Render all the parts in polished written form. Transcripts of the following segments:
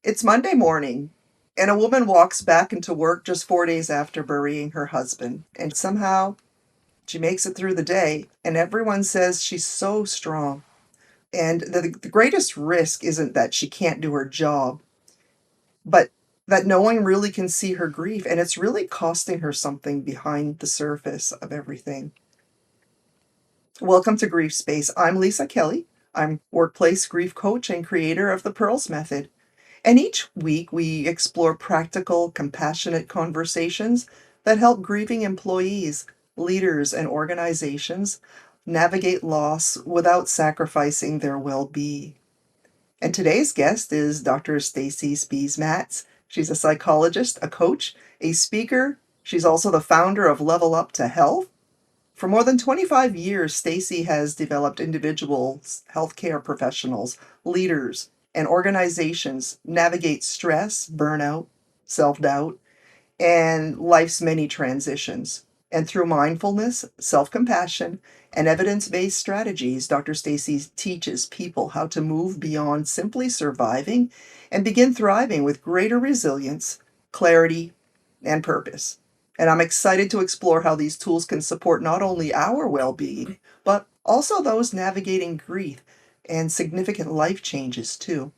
It's Monday morning, and a woman walks back into work just 4 days after burying her husband. And somehow she makes it through the day, and everyone says she's so strong. And the greatest risk isn't that she can't do her job, but that no one really can see her grief. And it's really costing her something behind the surface of everything. Welcome to GriefSpace. I'm Lisa Kelly. I'm workplace grief coach and creator of the Pearls Method. And each week we explore practical, compassionate conversations that help grieving employees, leaders, and organizations navigate loss without sacrificing their well-being. And today's guest is Dr. Stacie Spies-Matz. She's a psychologist, a coach, a speaker. She's also the founder of Level Up to Health. For more than 25 years, Stacie has developed individuals, healthcare professionals, leaders, and organizations navigate stress, burnout, self-doubt, and life's many transitions. And through mindfulness, self-compassion, and evidence-based strategies, Dr. Stacie teaches people how to move beyond simply surviving and begin thriving with greater resilience, clarity, and purpose. And I'm excited to explore how these tools can support not only our well-being, but also those navigating grief and significant life changes too.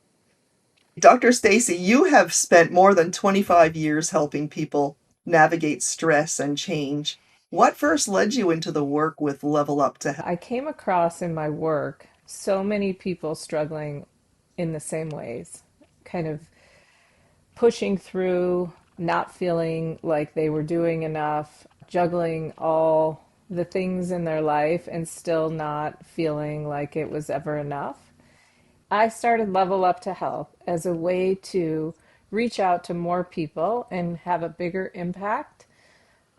Dr. Stacie, you have spent more than 25 years helping people navigate stress and change. What first led you into the work with Level Up to Health? I came across in my work so many people struggling in the same ways, kind of pushing through, not feeling like they were doing enough, juggling all the things in their life and still not feeling like it was ever enough. I started Level Up to Health as a way to reach out to more people and have a bigger impact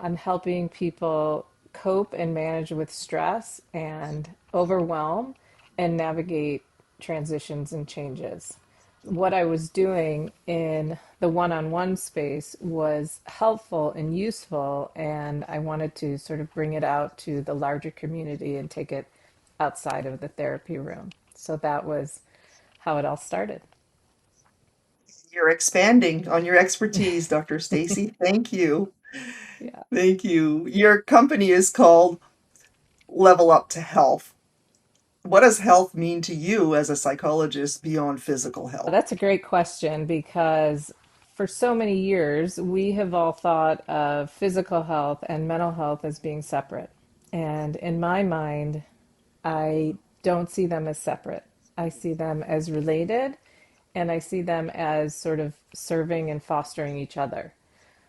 on helping people cope and manage with stress and overwhelm and navigate transitions and changes. What I was doing in the one on one space was helpful and useful, and I wanted to sort of bring it out to the larger community and take it outside of the therapy room. So that was how it all started. You're expanding on your expertise, Dr. Stacie. Thank you. Yeah. Thank you. Your company is called Level Up to Health. What does health mean to you as a psychologist beyond physical health? That's a great question because for so many years, we have all thought of physical health and mental health as being separate. And in my mind, I don't see them as separate. I see them as related and I see them as sort of serving and fostering each other.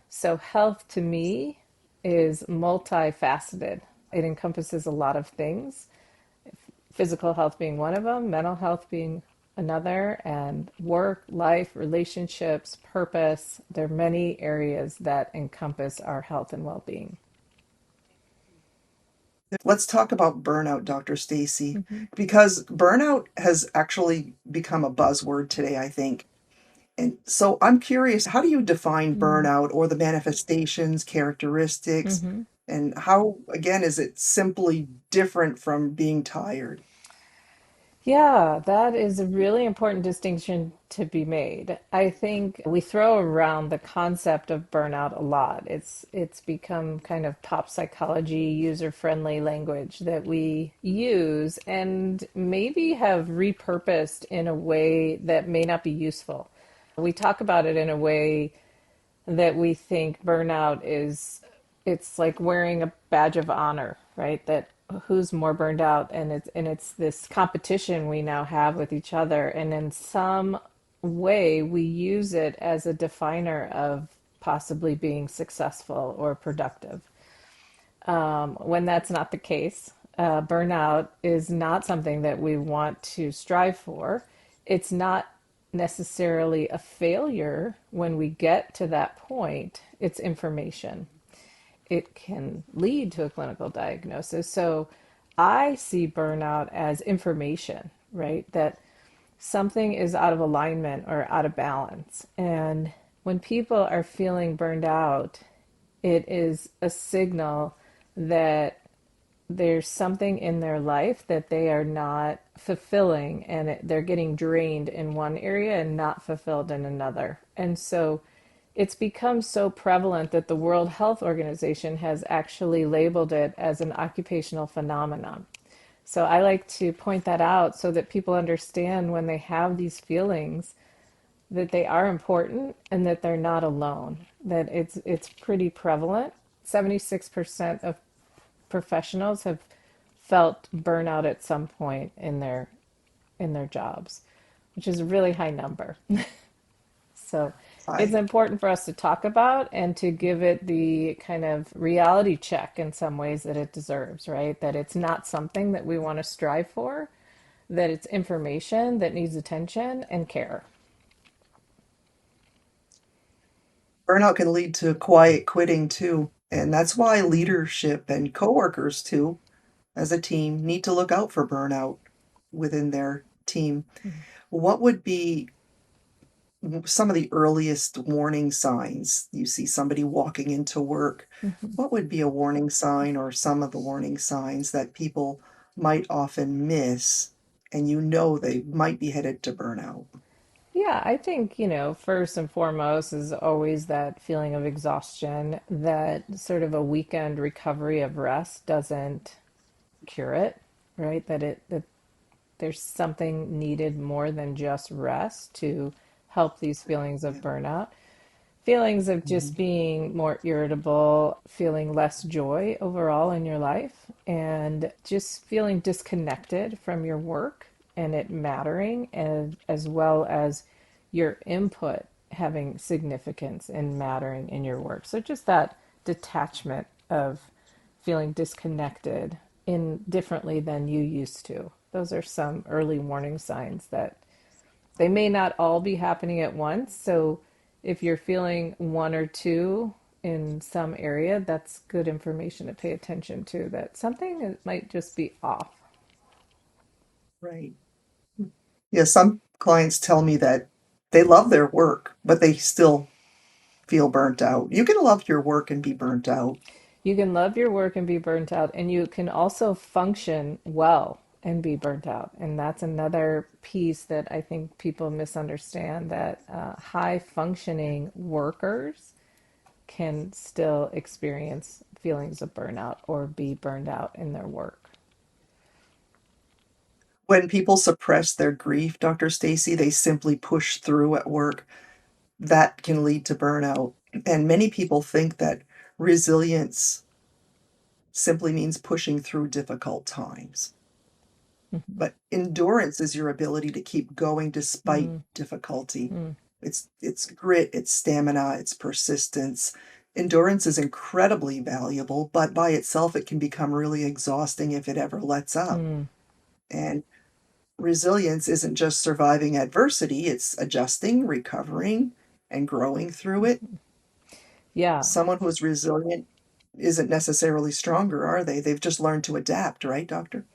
So, health to me is multifaceted, it encompasses a lot of things, physical health being one of them, mental health being another, and work, life, relationships, purpose. There are many areas that encompass our health and well being. Let's talk about burnout, Dr. Stacie, Mm-hmm. because burnout has actually become a buzzword today, I think. And so I'm curious, how do you define burnout or the manifestations, characteristics, Mm-hmm. and how, again, is it simply different from being tired? Yeah, that is a really important distinction to be made. I think we throw around the concept of burnout a lot. It's become kind of pop psychology, user-friendly language that we use and maybe have repurposed in a way that may not be useful. We talk about it in a way that we think burnout is it's like wearing a badge of honor, right? That who's more burned out, and it's this competition we now have with each other, and in some way we use it as a definer of possibly being successful or productive. When that's not the case, burnout is not something that we want to strive for. It's not necessarily a failure when we get to that point, it's information. It can lead to a clinical diagnosis. So I see burnout as information, right? That something is out of alignment or out of balance. And when people are feeling burned out, it is a signal that there's something in their life that they are not fulfilling, and they're getting drained in one area and not fulfilled in another. And so it's become so prevalent that the World Health Organization has actually labeled it as an occupational phenomenon. So I like to point that out so that people understand when they have these feelings that they are important and that they're not alone. That it's pretty prevalent. 76% of professionals have felt burnout at some point in their jobs, which is a really high number. So it's I important for us to talk about and to give it the kind of reality check in some ways that it deserves, right? That it's not something that we want to strive for, that it's information that needs attention and care. Burnout can lead to quiet quitting too, and that's why leadership and coworkers too, as a team, need to look out for burnout within their team. What would be some of the earliest warning signs you see somebody walking into work? What would be a warning sign or some of the warning signs that people might often miss and you know they might be headed to burnout? Yeah, I think, first and foremost is always that feeling of exhaustion, that sort of a weekend recovery of rest doesn't cure it, right? That there's something needed more than just rest to help these feelings of Yeah. burnout. Feelings of just Mhm. being more irritable, feeling less joy overall in your life, and just feeling disconnected from your work and it mattering, and as well as your input having significance and mattering in your work. So just that detachment of feeling disconnected in differently than you used to. Those are some early warning signs that they may not all be happening at once. So if you're feeling one or two in some area, that's good information to pay attention to, that something might just be off. Right. Yeah, some clients tell me that they love their work, but they still feel burnt out. You can love your work and be burnt out. You can love your work and be burnt out, and you can also function well and be burnt out. And that's another piece that I think people misunderstand, that high functioning workers can still experience feelings of burnout or be burned out in their work. When people suppress their grief, Dr. Stacie, they simply push through at work. That can lead to burnout. And many people think that resilience simply means pushing through difficult times. Mhm. But endurance is your ability to keep going despite Mm, difficulty. mm, It's grit, it's stamina, it's persistence. Endurance is incredibly valuable, but by itself it can become really exhausting if it ever lets up. mm. And resilience isn't just surviving adversity, it's adjusting, recovering, and growing through it. Yeah, Someone who's resilient isn't necessarily stronger, are they? They've just learned to adapt, right, doctor?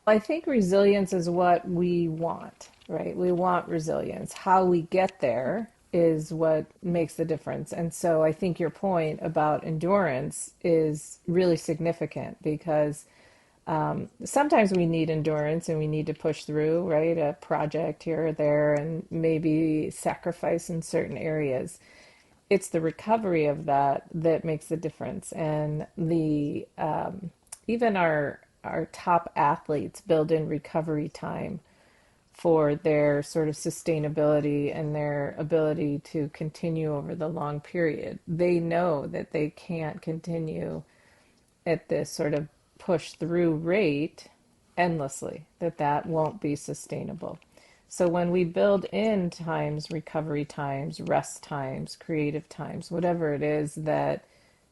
I think resilience is what we want, right? We want resilience. How we get there is what makes the difference. And so I think your point about endurance is really significant, because sometimes we need endurance and we need to push through, right? A project here or there, and maybe sacrifice in certain areas. It's the recovery of that that makes the difference. And the even our top athletes build in recovery time for their sort of sustainability and their ability to continue over the long period. They know that they can't continue at this sort of push through rate endlessly, that that won't be sustainable. So when we build in times, recovery times, rest times, creative times, whatever it is that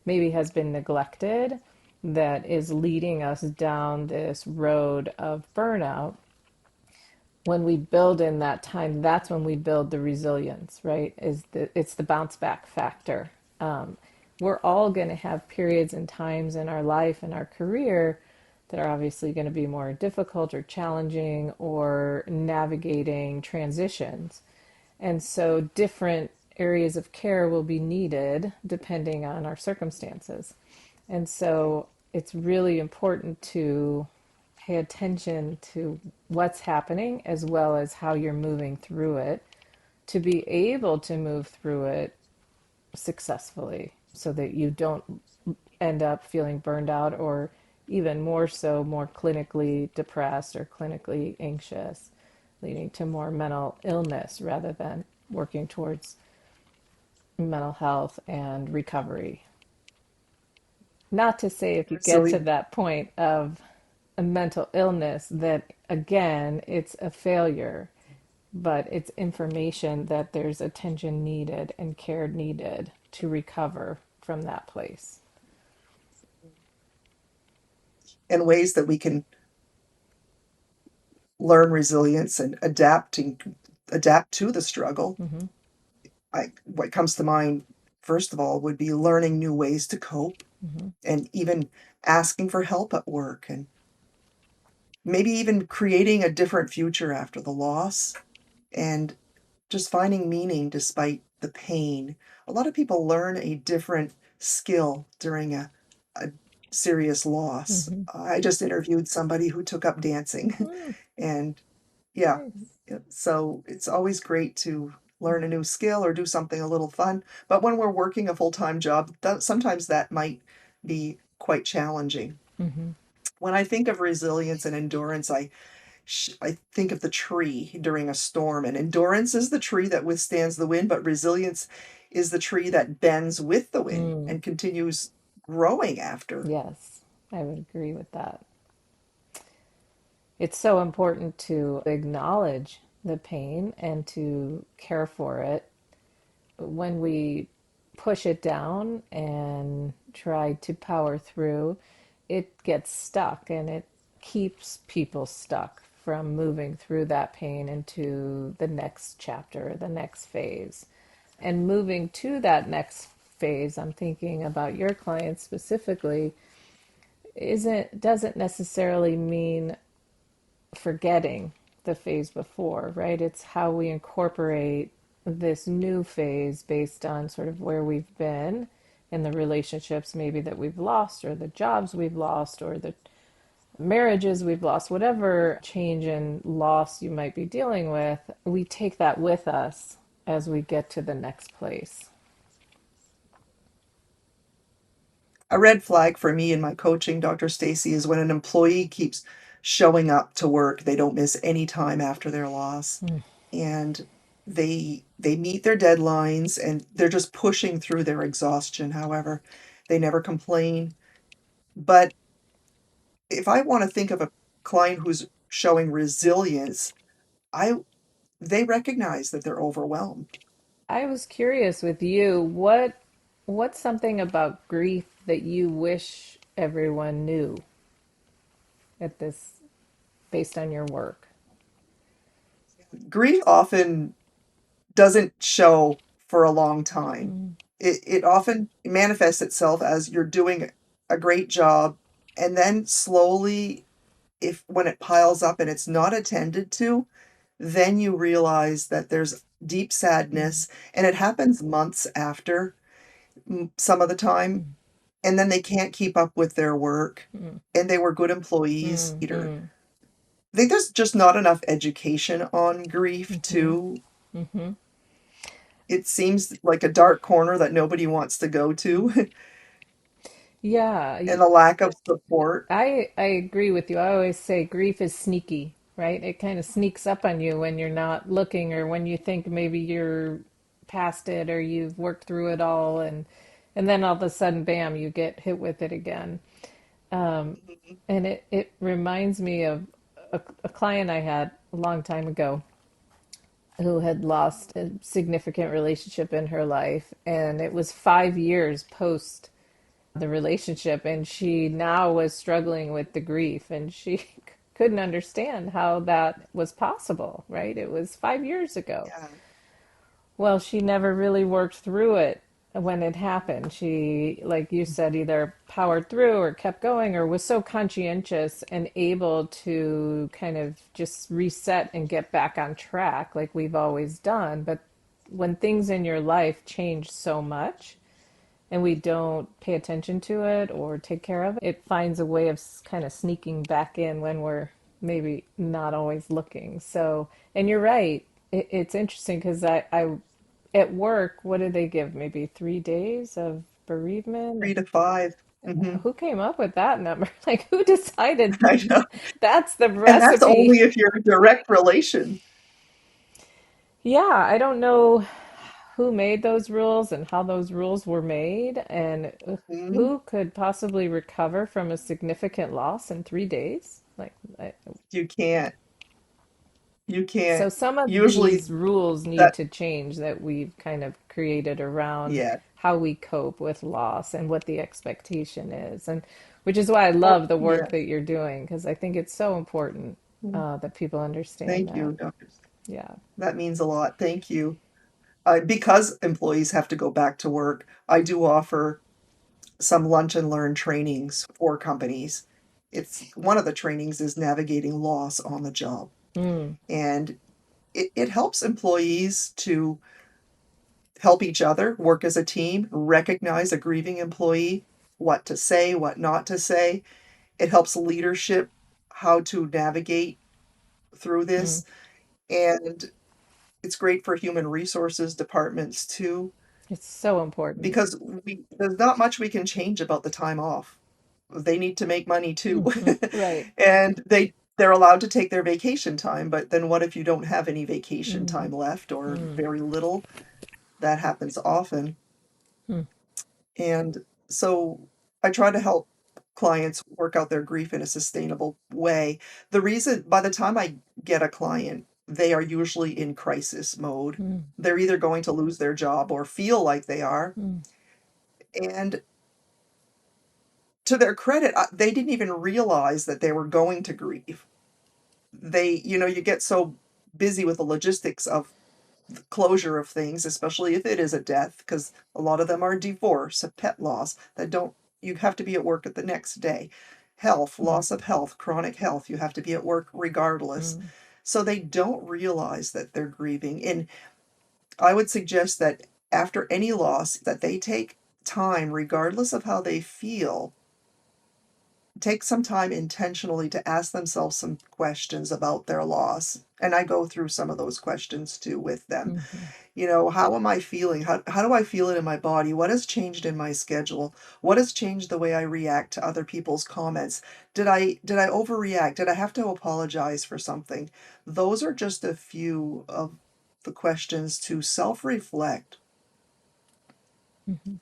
maybe has been neglected, that is leading us down this road of burnout, when we build in that time, that's when we build the resilience, right? It's the bounce back factor. We're all going to have periods and times in our life and our career that are obviously going to be more difficult or challenging or navigating transitions. And so different areas of care will be needed depending on our circumstances. And so it's really important to pay attention to what's happening as well as how you're moving through it to be able to move through it successfully so that you don't end up feeling burned out or even more so, more clinically depressed or clinically anxious, leading to more mental illness rather than working towards mental health and recovery. Not to say if you get to Resilience. that point of a mental illness that again it's a failure, but it's information that there's attention needed and care needed to recover from that place. And ways that we can learn resilience and adapt to the struggle. Mm-hmm. What comes to mind, first of all, would be learning new ways to cope Mm-hmm. and even asking for help at work and maybe even creating a different future after the loss and just finding meaning despite the pain. A lot of people learn a different skill during a serious loss. Mm-hmm. I just interviewed somebody who took up dancing, Mm, and yeah, nice. yeah, so it's always great to learn a new skill or do something a little fun. But when we're working a full-time job, sometimes that might be quite challenging. Mm-hmm. When I think of resilience and endurance, I think of the tree during a storm, and endurance is the tree that withstands the wind, but resilience is the tree that bends with the wind Mm, and continues growing after. yes, I would agree with that. It's so important to acknowledge the pain and to care for it. When we push it down and try to power through, it gets stuck and it keeps people stuck from moving through that pain into the next chapter, the next phase. And moving to that next phase, I'm thinking about your clients specifically, isn't doesn't necessarily mean forgetting the phase before, right? It's how we incorporate this new phase based on sort of where we've been and the relationships maybe that we've lost or the jobs we've lost or the marriages we've lost, whatever change and loss you might be dealing with, we take that with us as we get to the next place. A red flag for me in my coaching, Dr. Stacy, is when an employee keeps showing up to work. They don't miss any time after their loss, Mm. and they meet their deadlines and they're just pushing through their exhaustion. However, they never complain. But if I want to think of a client who's showing resilience, I they recognize that they're overwhelmed. I was curious with you, what's something about grief that you wish everyone knew at this based on your work? Grief often doesn't show for a long time. Mm, It often manifests itself as you're doing a great job, and then slowly, if when it piles up and it's not attended to, then you realize that there's deep mm, sadness, and it happens months after some of the time, mm, and then they can't keep up with their work, mm, and they were good employees, mm, either mm, I think there's just not enough education on grief mhm, too. mhm. It seems like a dark corner that nobody wants to go to, Yeah, and a lack of support. I agree with you. I always say grief is sneaky, right? It kind of sneaks up on you when you're not looking or when you think maybe you're past it or you've worked through it all and then all of a sudden bam, you get hit with it again. Um, Mhm. and it reminds me of a client I had a long time ago who had lost a significant relationship in her life and it was 5 years post the relationship and she now was struggling with the grief and she couldn't understand how that was possible, right? It was 5 years ago. Yeah. Well, she never really worked through it when it happened. She, like you said, either powered through or kept going or was so conscientious and able to kind of just reset and get back on track like we've always done. But when things in your life change so much, and we don't pay attention to it or take care of it, it finds a way of kind of sneaking back in when we're maybe not always looking. So, and you're right. It's interesting because at work, what did they give? Maybe 3 days of bereavement? 3 to 5. Hmm. Who came up with that number? Like, who decided I know. that's the And that's recipe? only if you're a direct relation. Yeah, I don't know who made those rules and how those rules were made, and Mhm. who could possibly recover from a significant loss in 3 days? You can't. You So can't. some of Usually these rules need that, to change that we've kind of created around yeah. how we cope with loss and what the expectation is, and which is why I Well, love the yeah. work that you're doing because I think it's so important that people understand Thank that. you, Doctor. Yeah. That means a lot. Thank you. Because employees have to go back to work, I do offer some lunch and learn trainings for companies. It's one of the trainings is navigating loss on the job. Mm, And it helps employees to help each other, work as a team, recognize a grieving employee, what to say, what not to say. It helps leadership how to navigate through mm. this. And it's great for human resources departments too, It's so important. because there's not much we can change about the time off. They need to make money too. Right. And they're allowed to take their vacation time, but then what if you don't have any vacation Mm, time left or mm, very little? That happens often. mm, And so I try to help clients work out their grief in a sustainable way. The reason, by the time I get a client, they are usually in crisis mode. mm, They're either going to lose their job or feel like they are. mm, And to their credit, they didn't even realize that they were going to grieve. You get so busy with the logistics of the closure of things, especially if it is a death, because a lot of them are divorce, a pet loss that don't, you have to be at work at the next day. Health, mm, loss of health, chronic health, you have to be at work regardless. mm, So they don't realize that they're grieving. And I would suggest that after any loss, that they take time, regardless of how they feel, take some time intentionally to ask themselves some questions about their loss. And I go through some of those questions too with them. mhm, How am I feeling? How do I feel it in my body? What has changed in my schedule? What has changed the way I react to other people's comments? Did I overreact? Did I have to apologize for something? Those are just a few of the questions to self-reflect. mhm,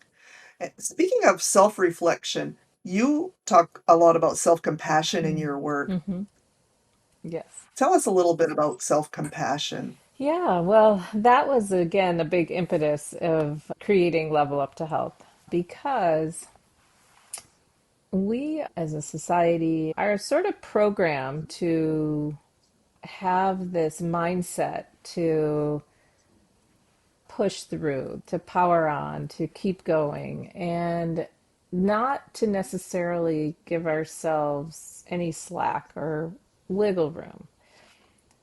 Speaking of self-reflection, you talk a lot about self-compassion in mm, your work. mhm. Yes. Tell us a little bit about self-compassion. Yeah, well, that was again a big impetus of creating Level Up to Health because we as a society are sort of programmed to have this mindset to push through, to power on, to keep going, and not to necessarily give ourselves any slack or wiggle room.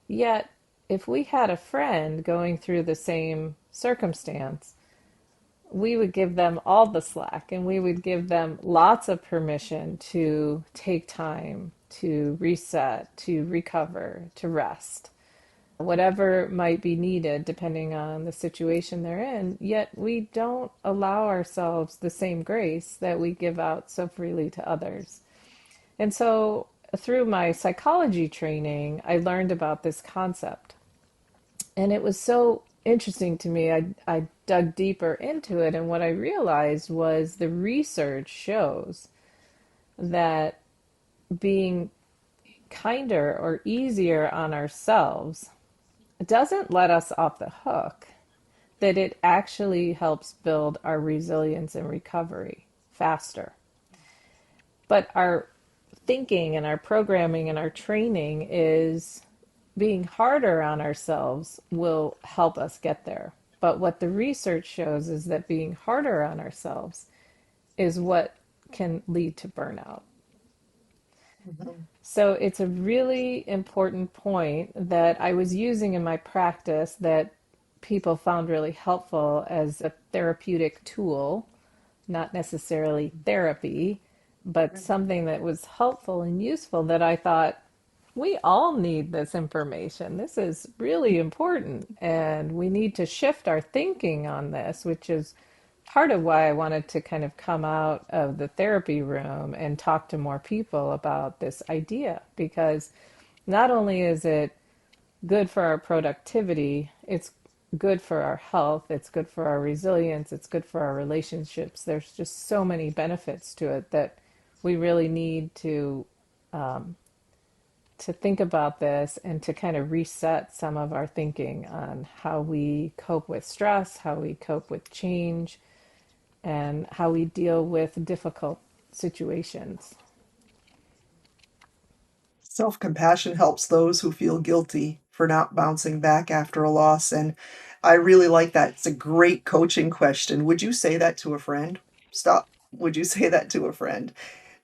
Yet, if we had a friend going through the same circumstance, we would give them all the slack and we would give them lots of permission to take time, to reset, to recover, to rest, whatever might be needed depending on the situation they're in. Yet we don't allow ourselves the same grace that we give out so freely to others. And so through my psychology training, I learned about this concept. And it was so interesting to me. I dug deeper into it, and what I realized was the research shows that being kinder or easier on ourselves doesn't let us off the hook, that it actually helps build our resilience and recovery faster. But our thinking and our programming and our training is being harder on ourselves will help us get there. But what the research shows is that being harder on ourselves is what can lead to burnout. Mhm. So it's a really important point that I was using in my practice that people found really helpful as a therapeutic tool not necessarily therapy, but something that was helpful and useful that I thought we all need this information. This is really important, and we need to shift our thinking on this, which is part of why I wanted to kind of come out of the therapy room and talk to more people about this idea. Because not only is it good for our productivity, it's good for our health, it's good for our resilience, it's good for our relationships. There's just so many benefits to it that we really need to think about this and to kind of reset some of our thinking on how we cope with stress, how we cope with change, and how we deal with difficult situations. Self-compassion helps those who feel guilty for not bouncing back after a loss, and I really like that. It's a great coaching question. Would you say that to a friend? Stop. Would you say that to a friend?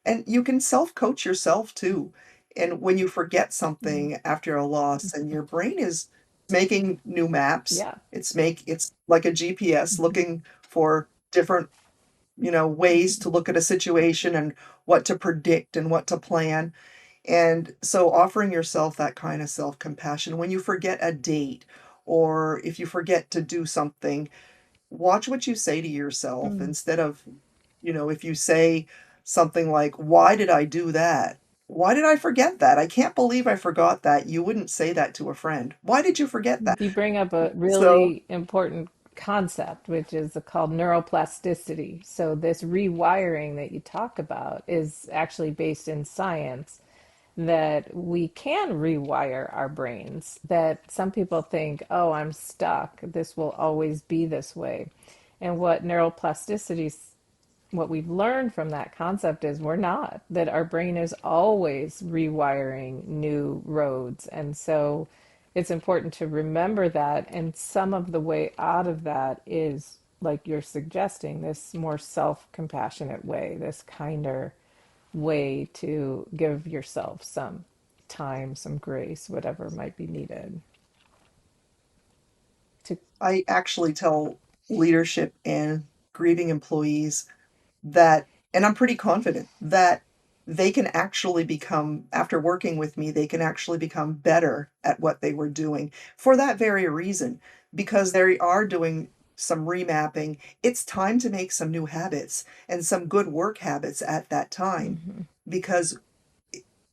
And you can self-coach yourself too. And when you forget Mm. something after a loss and your brain is making new maps, Yeah. it's like a GPS Mm-hmm. looking for different, ways to look at a situation and what to predict and what to plan. And so offering yourself that kind of self-compassion when you forget a date or if you forget to do something, watch what you say to yourself Mm. instead of, if you say something like, "Why did I do that? Why did I forget that? I can't believe I forgot that." You wouldn't say that to a friend. Why did you forget that? You bring up a So, really important concept, which is called neuroplasticity. So, this rewiring that you talk about is actually based in science, that we can rewire our brains. That some people think, oh, I'm stuck, this will always be this way. And what we've learned from that concept is we're not, that our brain is always rewiring new roads. And so it's important to remember that. And some of the way out of that is, like you're suggesting, this more self compassionate way, this kinder way to give yourself some time, some grace, whatever might be needed to. I actually tell leadership and grieving employees that, and I'm pretty confident that they can actually become, after working with me, they can actually become better at what they were doing for that very reason, because they are doing some remapping. It's time to make some new habits and some good work habits at that time Mm-hmm, because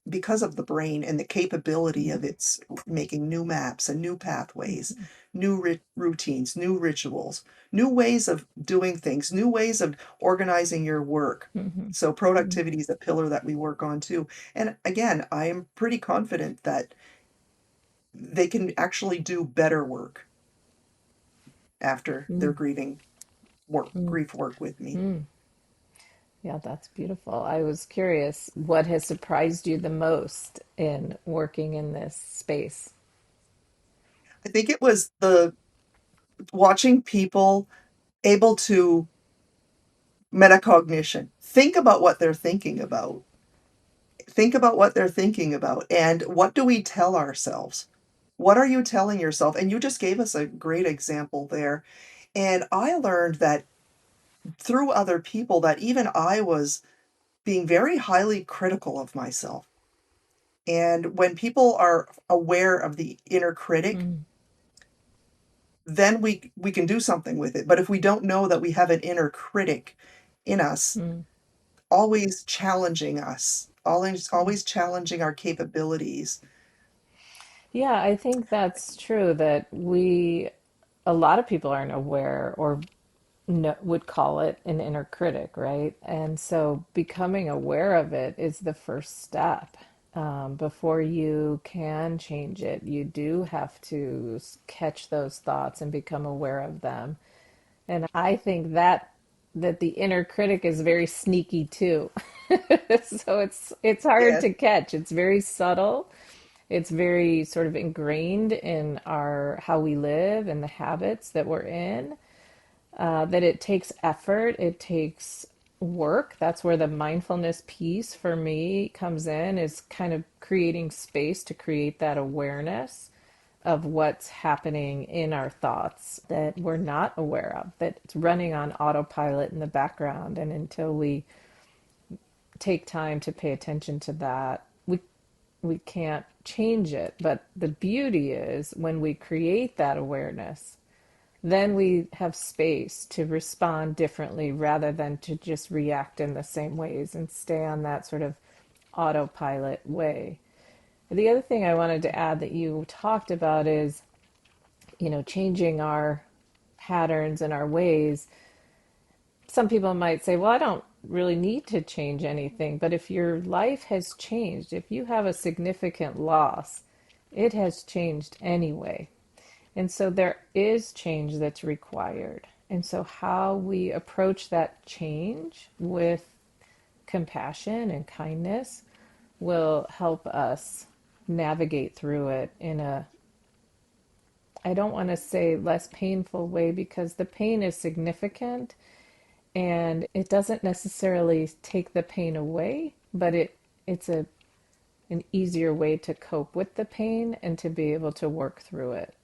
because of the brain and the capability of mm-hmm, its making new maps and new pathways, mm-hmm, new routines, new rituals, new ways of doing things, new ways of organizing your work. mm-hmm, So productivity is a pillar that we work on too. And again, I am pretty confident that they can actually do better work after their mm-hmm. grief work with me. Yeah, that's beautiful. I was curious, what has surprised you the most in working in this space? I think it was the watching people able to metacognition. Think about what they're thinking about. Think about what they're thinking about. And what do we tell ourselves? What are you telling yourself? And you just gave us a great example there. And I learned that through other people that even I was being very highly critical of myself. And when people are aware of the inner critic, Mm, then we can do something with it. But if we don't know that we have an inner critic in us, mm, always challenging us, mm. always challenging our capabilities. Yeah, I think that's true that a lot of people aren't aware or no, would call it an inner critic, right? And so becoming aware of it is the first step. Before you can change it, you do have to catch those thoughts and become aware of them. And I think that the inner critic is very sneaky too. So it's hard Yes. to catch. It's very subtle. It's very sort of ingrained in our how we live and the habits that we're in, that it takes effort, it takes work. That's where the mindfulness piece for me comes in, is kind of creating space to create that awareness. of what's happening in our thoughts that we're not aware of, that it's running on autopilot in the background. And until we take time to pay attention to that, we can't change it. But the beauty is when we create that awareness, then we have space to respond differently rather than to just react in the same ways and stay on that sort of autopilot way. The other thing I wanted to add that you talked about is, changing our patterns and our ways. Some people might say, well, I don't really need to change anything. But if your life has changed, if you have a significant loss, it has changed anyway. And so there is change that's required. And so, how we approach that change with compassion and kindness will help us navigate through it in a, I don't want to say less painful way, because the pain is significant and it doesn't necessarily take the pain away, but it's an easier way to cope with the pain and to be able to work through it.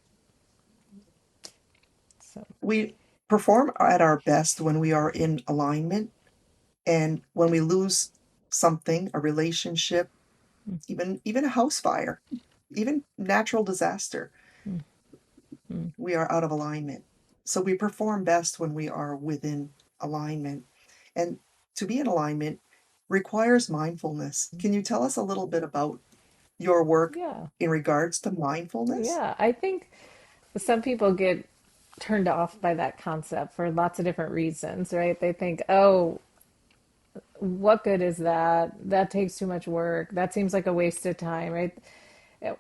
So, We perform at our best when we are in alignment, and when we lose something, a relationship, even a house fire, even natural disaster, mm, we are out of alignment. So we perform best when we are within alignment. And to be in alignment requires mindfulness. Can you tell us a little bit about your work yeah, in regards to mindfulness? yeah. I think some people get turned off by that concept for lots of different reasons, right? They think, oh, what good is that? That takes too much work. That seems like a waste of time, right?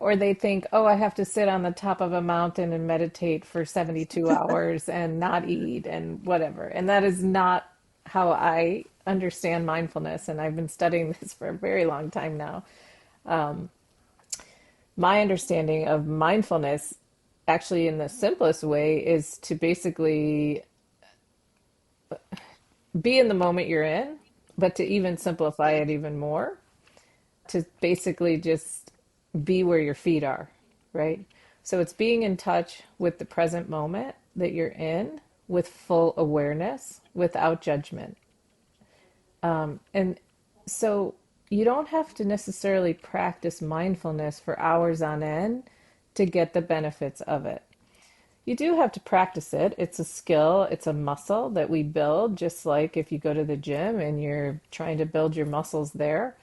Or they think, oh, I have to sit on the top of a mountain and meditate for 72 hours and not eat and whatever. And that is not how I understand mindfulness. And I've been studying this for a very long time now. My understanding of mindfulness, actually, in the simplest way, is to basically be in the moment you're in, but to even simplify it even more, to basically just be where your feet are, right? So it's being in touch with the present moment that you're in with full awareness without judgment. And so you don't have to necessarily practice mindfulness for hours on end to get the benefits of it. You do have to practice it. It's a skill, it's a muscle that we build, just like if you go to the gym and you're trying to build your muscles there.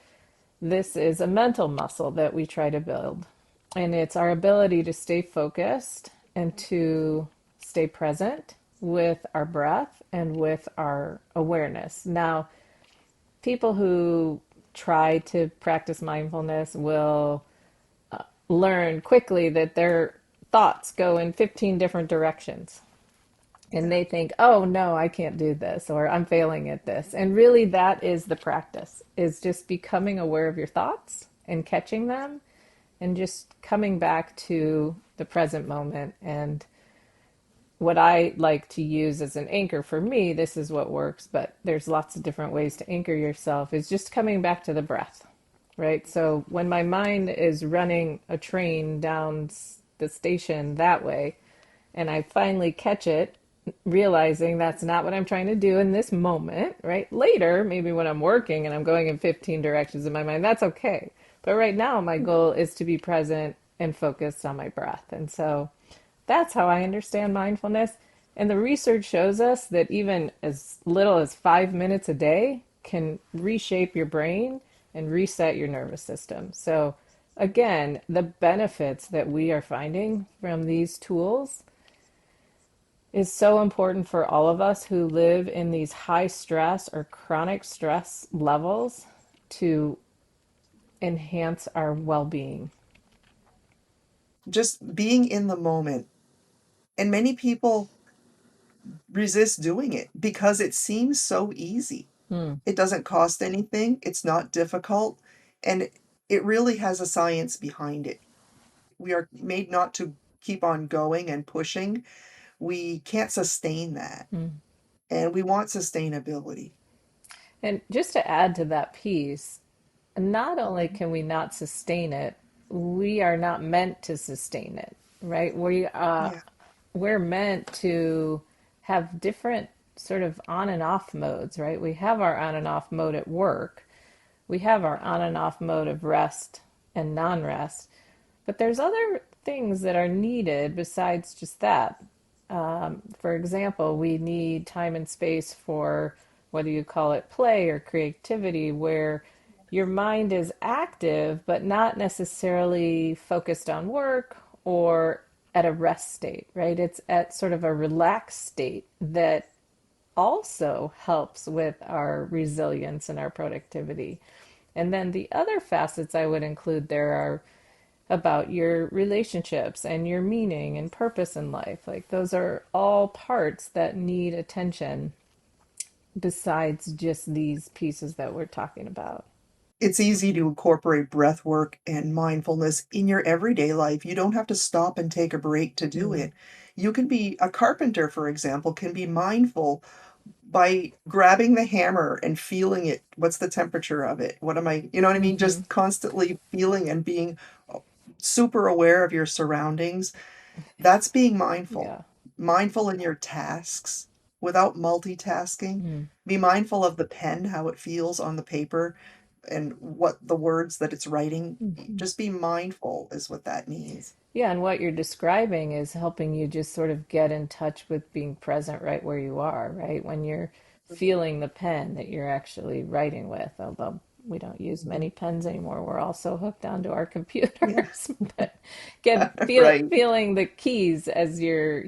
This is a mental muscle that we try to build. And it's our ability to stay focused and to stay present with our breath and with our awareness. Now, people who try to practice mindfulness will learn quickly that their thoughts go in 15 different directions. And Yeah. they think, oh no, I can't do this, or I'm failing at this. And really, that is the practice, is just becoming aware of your thoughts and catching them and just coming back to the present moment. And what I like to use as an anchor for me, this is what works, but there's lots of different ways to anchor yourself, is just coming back to the breath, right? So when my mind is running a train down the station that way, and I finally catch it, realizing that's not what I'm trying to do in this moment, right? Later, maybe when I'm working and I'm going in 15 directions in my mind, that's okay. But right now, my goal is to be present and focused on my breath. And so that's how I understand mindfulness. And the research shows us that even as little as 5 minutes a day can reshape your brain and reset your nervous system. So, again, the benefits that we are finding from these tools is so important for all of us who live in these high stress or chronic stress levels to enhance our well being. Just being in the moment. And many people resist doing it because it seems so easy. Hmm. It doesn't cost anything, it's not difficult, and it really has a science behind it. We are made not to keep on going and pushing. We can't sustain that, Hmm. and we want sustainability. And just to add to that piece, not only can we not sustain it, we are not meant to sustain it. right? Yeah. We're meant to have different sort of on and off modes, right? We have our on and off mode at work. We have our on and off mode of rest and non-rest. But there's other things that are needed besides just that. For example, we need time and space for whether you call it play or creativity, where your mind is active but not necessarily focused on work or at a rest state, right? It's at sort of a relaxed state that also helps with our resilience and our productivity. And then the other facets I would include there are about your relationships and your meaning and purpose in life. Like those are all parts that need attention besides just these pieces that we're talking about. It's easy to incorporate breath work and mindfulness in your everyday life. You don't have to stop and take a break to do Mm, it. You can be a carpenter, for example, can be mindful by grabbing the hammer and feeling it. What's the temperature of it? What am I, you know what I mean? mm-hmm. Just constantly feeling and being super aware of your surroundings. That's being mindful. Yeah. Mindful in your tasks without multitasking. Mm, Be mindful of the pen, how it feels on the paper, and what the words that it's writing. mm-hmm. Just be mindful is what that means. Yeah, and what you're describing is helping you just sort of get in touch with being present right where you are, right? When you're feeling the pen that you're actually writing with, although we don't use Mhm. many pens anymore. We're all so hooked onto our Yeah, computers. But right. feeling the keys as you're,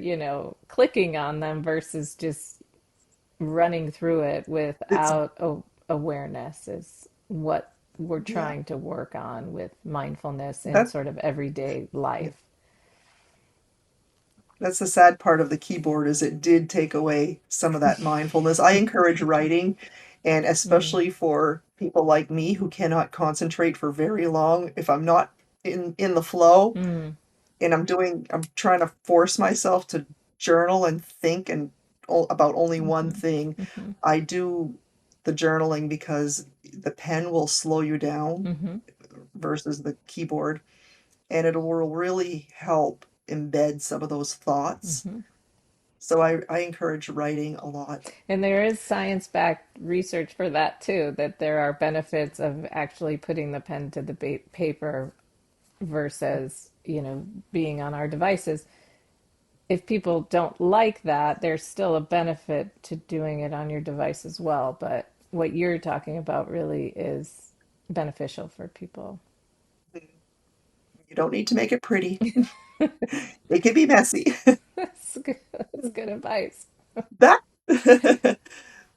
clicking on them versus just running through it It's without awareness is what we're yeah. trying to work on with mindfulness in That sort of everyday yeah. life. That's the sad part of the keyboard is it did take away some of that mindfulness. I encourage writing, and Mm, especially for people like me who cannot concentrate for very long, if I'm not in the flow mm, and I'm trying to force myself to journal and think and about only one mhm, thing. mhm, I do the journaling because the pen will slow you down mhm, versus the keyboard, and it will really help embed some of those thoughts. mhm. So I encourage writing a lot. And there is science-backed research for that too, that there are benefits of actually putting the pen to the paper versus, being on our devices. If people don't like that, there's still a benefit to doing it on your device as well. But what you're talking about really is beneficial for people. You don't need to make it pretty. It can be messy. That's good. That's good advice. Back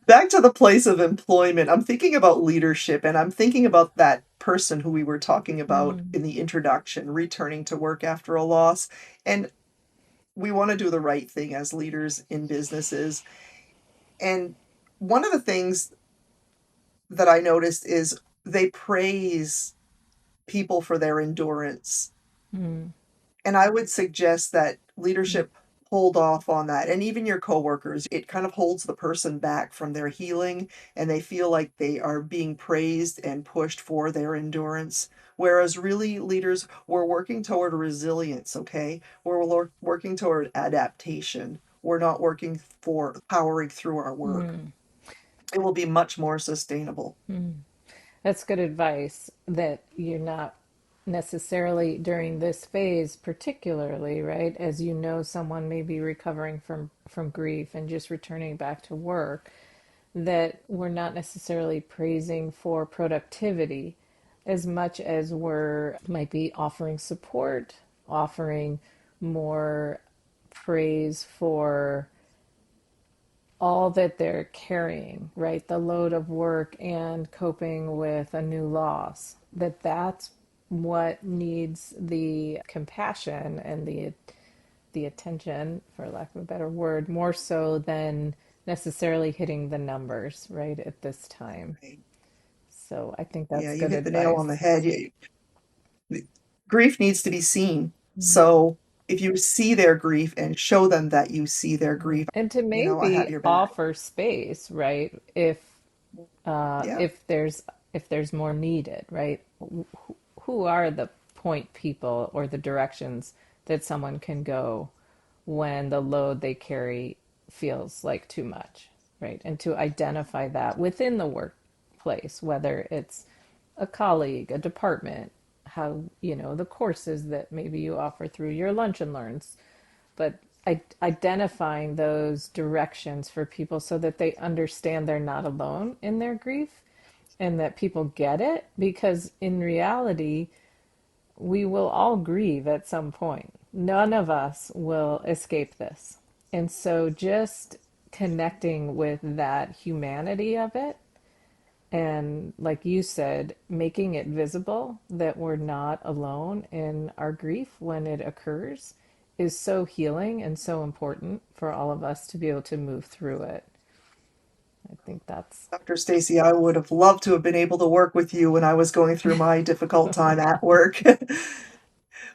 back to the place of employment. I'm thinking about leadership and I'm thinking about that person who we were talking about Mm, in the introduction, returning to work after a loss. And we want to do the right thing as leaders in businesses. And one of the things that I noticed is they praise people for their endurance. mm, And I would suggest that leadership hold off on that. And even your coworkers, it kind of holds the person back from their healing and they feel like they are being praised and pushed for their endurance. Whereas really leaders, we're working toward resilience, okay? We're working toward adaptation. We're not working for powering through our work. mm, It will be much more sustainable. mm. That's good advice that you're not necessarily during this phase, particularly, right? As you know, someone may be recovering from grief and just returning back to work, that we're not necessarily praising for productivity as much as we're might be offering support, offering more praise for all that they're carrying, right? The load of work and coping with a new loss. That's what needs the compassion and the attention, for lack of a better word, more so than necessarily hitting the numbers, right, at this time. Right? So I think Yeah, that's you good hit the nail on the advice. head. Grief needs to be seen. Mhm. So if you see their grief and show them that you see their grief, And to I have maybe your back. offer space, right? Yeah, If there's more needed, right? Who are the point people or the directions that someone can go when the load they carry feels like too much, right? And to identify that within the workplace, whether it's a colleague, a department, how, the courses that maybe you offer through your lunch and learns, but identifying those directions for people so that they understand they're not alone in their grief and that people get it, because in reality we will all grieve at some point. None of us will escape this. And so just connecting with that humanity of it, and like you said, making it visible that we're not alone in our grief when it occurs, is so healing and so important for all of us to be able to move through it. I think that's Dr. Stacie, I would have loved to have been able to work with you when I was going through my difficult time at work.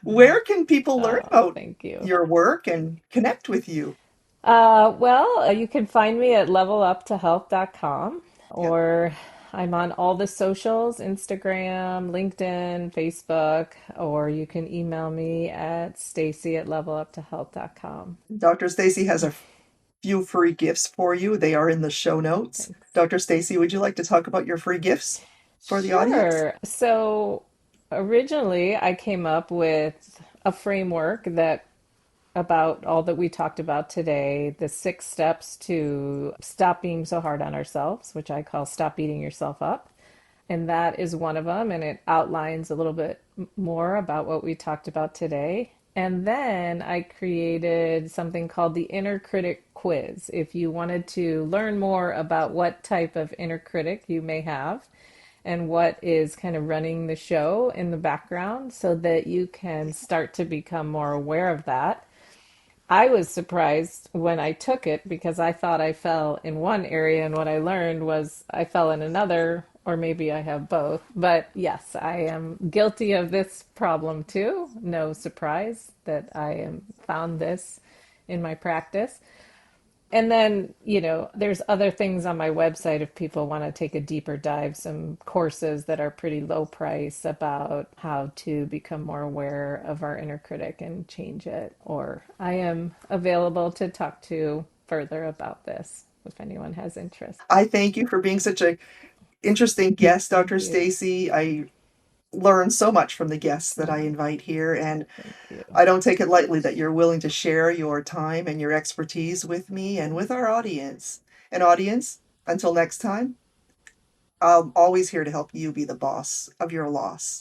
Where can people learn about thank you. your work and connect with you? You can find me at leveluptohealth.com, Yeah. or I'm on all the socials, Instagram, LinkedIn, Facebook, or you can email me at Stacie at leveluptohealth.com. Dr. Stacie has a few free gifts for you. They are in the show notes. Thanks. Dr. Stacie, would you like to talk about your free gifts for the audience? Sure. So originally I came up with a framework that about all that we talked about today, the 6 steps to stop being so hard on ourselves, which I call stop beating yourself up. And that is one of them. And it outlines a little bit more about what we talked about today. And then I created something called the inner critic quiz. If you wanted to learn more about what type of inner critic you may have and what is kind of running the show in the background, so that you can start to become more aware of that. I was surprised when I took it because I thought I fell in one area, and what I learned was I fell in another, or maybe I have both. But yes, I am guilty of this problem too. No surprise that I am found this in my practice. And then, there's other things on my website if people want to take a deeper dive, some courses that are pretty low price about how to become more aware of our inner critic and change it. Or I am available to talk to further about this if anyone has interest. I thank you for being such a interesting guest, Thank Dr. you. Stacie. I learn so much from the guests that I invite here, and Thank you. I don't take it lightly that you're willing to share your time and your expertise with me and with our audience. And audience, until next time, I'm always here to help you be the boss of your loss.